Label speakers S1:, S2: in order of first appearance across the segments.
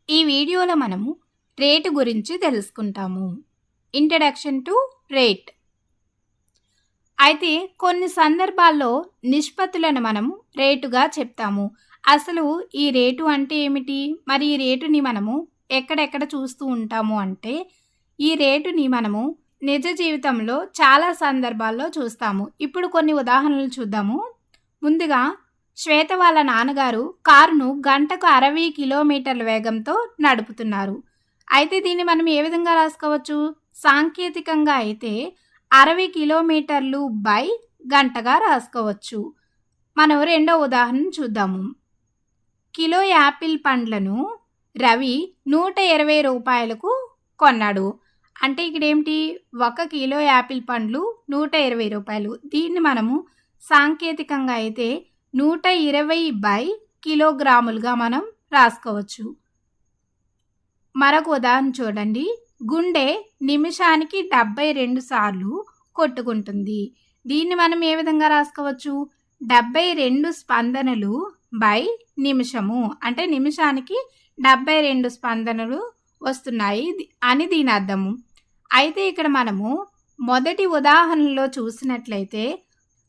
S1: ఈ వీడియోలో మనము రేటు గురించి తెలుసుకుంటాము. Introduction to rate. అయితే కొన్ని సందర్భాల్లో నిష్పత్తులను మనము రేటుగా చెప్తాము. అసలు ఈ రేటు అంటే ఏమిటి? మరి ఈ రేటుని మనము ఎక్కడెక్కడ చూస్తూ ఉంటాము అంటే, ఈ రేటుని మనము నిజ జీవితంలో చాలా సందర్భాల్లో చూస్తాము. ఇప్పుడు కొన్ని ఉదాహరణలు చూద్దాము. ముందుగా శ్వేత వాళ్ళ నాన్నగారు కారును గంటకు 60 కిలోమీటర్ల వేగంతో నడుపుతున్నారు. అయితే దీన్ని మనం ఏ విధంగా రాసుకోవచ్చు? సాంకేతికంగా అయితే 60 కిలోమీటర్లు బై గంటగా రాసుకోవచ్చు. మనం రెండో ఉదాహరణ చూద్దాము. కిలో యాపిల్ పండ్లను రవి 120 రూపాయలకు కొన్నాడు. అంటే ఇక్కడ ఏమిటి? 1 కిలో యాపిల్ పండ్లు 120 రూపాయలు. దీన్ని మనము సాంకేతికంగా అయితే 120 బై కిలోగ్రాములుగా మనం రాసుకోవచ్చు. మరొక ఉదాహరణ చూడండి. గుండె నిమిషానికి 72 సార్లు కొట్టుకుంటుంది. దీన్ని మనం ఏ విధంగా రాసుకోవచ్చు? 72 స్పందనలు బై నిమిషము. అంటే నిమిషానికి 72 స్పందనలు వస్తున్నాయి అని దీని అర్థము. అయితే ఇక్కడ మనము మొదటి ఉదాహరణలో చూసినట్లయితే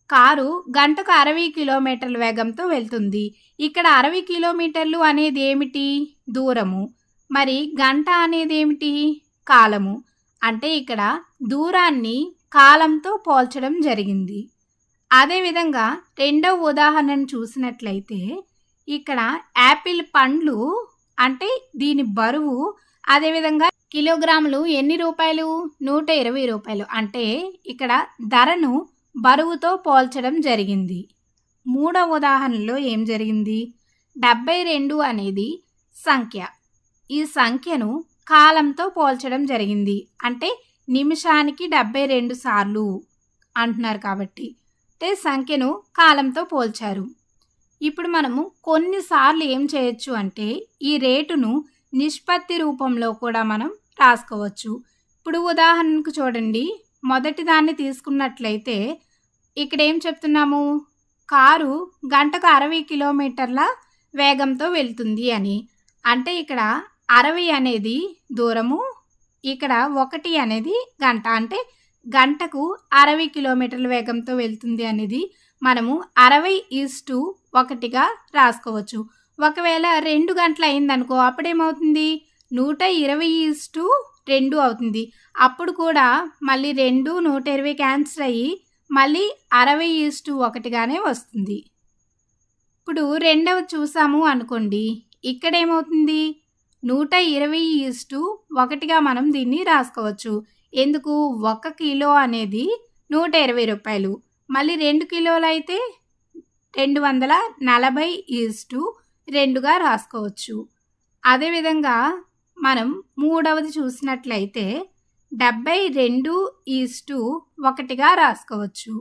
S1: కారు గంటకు 60 కిలోమీటర్ల వేగంతో వెళ్తుంది. ఇక్కడ 60 కిలోమీటర్లు అనేది ఏమిటి? దూరము. మరి గంట అనేది ఏమిటి? కాలము. అంటే ఇక్కడ దూరాన్ని కాలంతో పోల్చడం జరిగింది. అదేవిధంగా రెండవ ఉదాహరణను చూసినట్లయితే ఇక్కడ యాపిల్ పండ్లు అంటే దీని బరువు, అదేవిధంగా కిలోగ్రాములు ఎన్ని రూపాయలు? 120 రూపాయలు. అంటే ఇక్కడ ధరను బరువుతో పోల్చడం జరిగింది. మూడవ ఉదాహరణలో ఏం జరిగింది? 72 అనేది సంఖ్య. ఈ సంఖ్యను కాలంతో పోల్చడం జరిగింది. అంటే నిమిషానికి 72 సార్లు అంటున్నారు కాబట్టి అంటే సంఖ్యను కాలంతో పోల్చారు. ఇప్పుడు మనము కొన్నిసార్లు ఏం చేయొచ్చు అంటే ఈ రేటును నిష్పత్తి రూపంలో కూడా మనం రాసుకోవచ్చు. ఇప్పుడు ఉదాహరణకు చూడండి. మొదటి దాన్ని తీసుకున్నట్లయితే ఇక్కడ ఏం చెప్తున్నాము? కారు గంటకు 60 కిలోమీటర్ల వేగంతో వెళ్తుంది అని. అంటే ఇక్కడ 60 అనేది దూరము, ఇక్కడ 1 అనేది గంట. అంటే గంటకు 60 కిలోమీటర్ల వేగంతో వెళ్తుంది అనేది మనము 60:1గా రాసుకోవచ్చు. ఒకవేళ 2 గంటలు అయిందనుకో అప్పుడేమవుతుంది? 120:2 అవుతుంది. అప్పుడు కూడా మళ్ళీ 2 120 క్యాన్సిల్ అయ్యి మళ్ళీ 60:1గానే వస్తుంది. ఇప్పుడు రెండవ చూసాము అనుకోండి. ఇక్కడేమవుతుంది? 120:1గా మనం దీన్ని రాసుకోవచ్చు. ఎందుకు? 1 కిలో అనేది 120 రూపాయలు. మళ్ళీ 2 కిలోలు అయితే 240:2గా రాసుకోవచ్చు. అదేవిధంగా మనం మూడవది చూసినట్లయితే 72:1గా రాసుకోవచ్చు.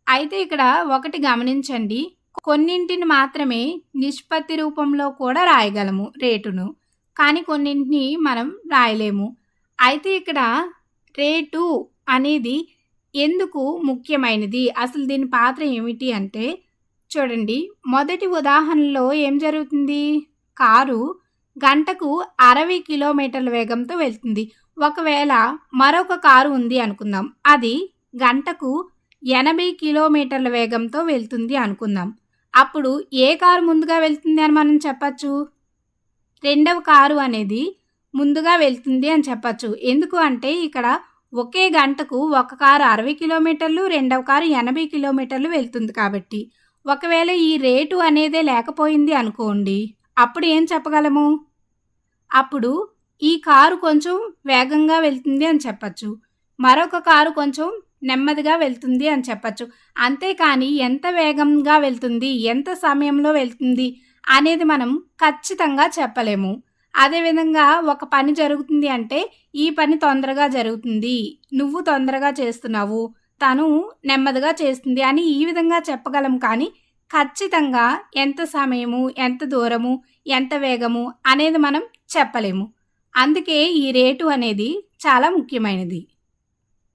S1: అయితే ఇక్కడ ఒకటి గమనించండి. కొన్నింటిని మాత్రమే నిష్పత్తి రూపంలో కూడా రాయగలము రేటును, కానీ కొన్నింటిని మనం రాయలేము. అయితే ఇక్కడ రేటు అనేది ఎందుకు ముఖ్యమైనది? అసలు దీని పాత్ర ఏమిటి అంటే చూడండి. మొదటి ఉదాహరణలో ఏం జరుగుతుంది? కారు గంటకు 60 కిలోమీటర్ల వేగంతో వెళ్తుంది. ఒకవేళ మరొక కారు ఉంది అనుకుందాం. అది గంటకు 80 కిలోమీటర్ల వేగంతో వెళ్తుంది అనుకుందాం. అప్పుడు ఏ కారు ముందుగా వెళ్తుంది అని మనం చెప్పచ్చు? రెండవ కారు అనేది ముందుగా వెళ్తుంది అని చెప్పచ్చు. ఎందుకు అంటే ఇక్కడ ఒకే గంటకు ఒక కారు 60 కిలోమీటర్లు, రెండవ కారు 80 కిలోమీటర్లు వెళ్తుంది కాబట్టి. ఒకవేళ ఈ రేటు అనేదే లేకపోయింది అనుకోండి, అప్పుడు ఏం చెప్పగలము? అప్పుడు ఈ కారు కొంచెం వేగంగా వెళ్తుంది అని చెప్పచ్చు, మరొక కారు కొంచెం నెమ్మదిగా వెళ్తుంది అని చెప్పచ్చు. అంతేకాని ఎంత వేగంగా వెళ్తుంది, ఎంత సమయంలో వెళ్తుంది అనేది మనం ఖచ్చితంగా చెప్పలేము. అదేవిధంగా ఒక పని జరుగుతుంది అంటే ఈ పని తొందరగా జరుగుతుంది, నువ్వు తొందరగా చేస్తున్నావు, తను నెమ్మదిగా చేస్తుంది అని ఈ విధంగా చెప్పగలం. కానీ ఖచ్చితంగా ఎంత సమయము, ఎంత దూరము, ఎంత వేగము అనేది మనం చెప్పలేము. అందుకే ఈ రేటు అనేది చాలా ముఖ్యమైనది.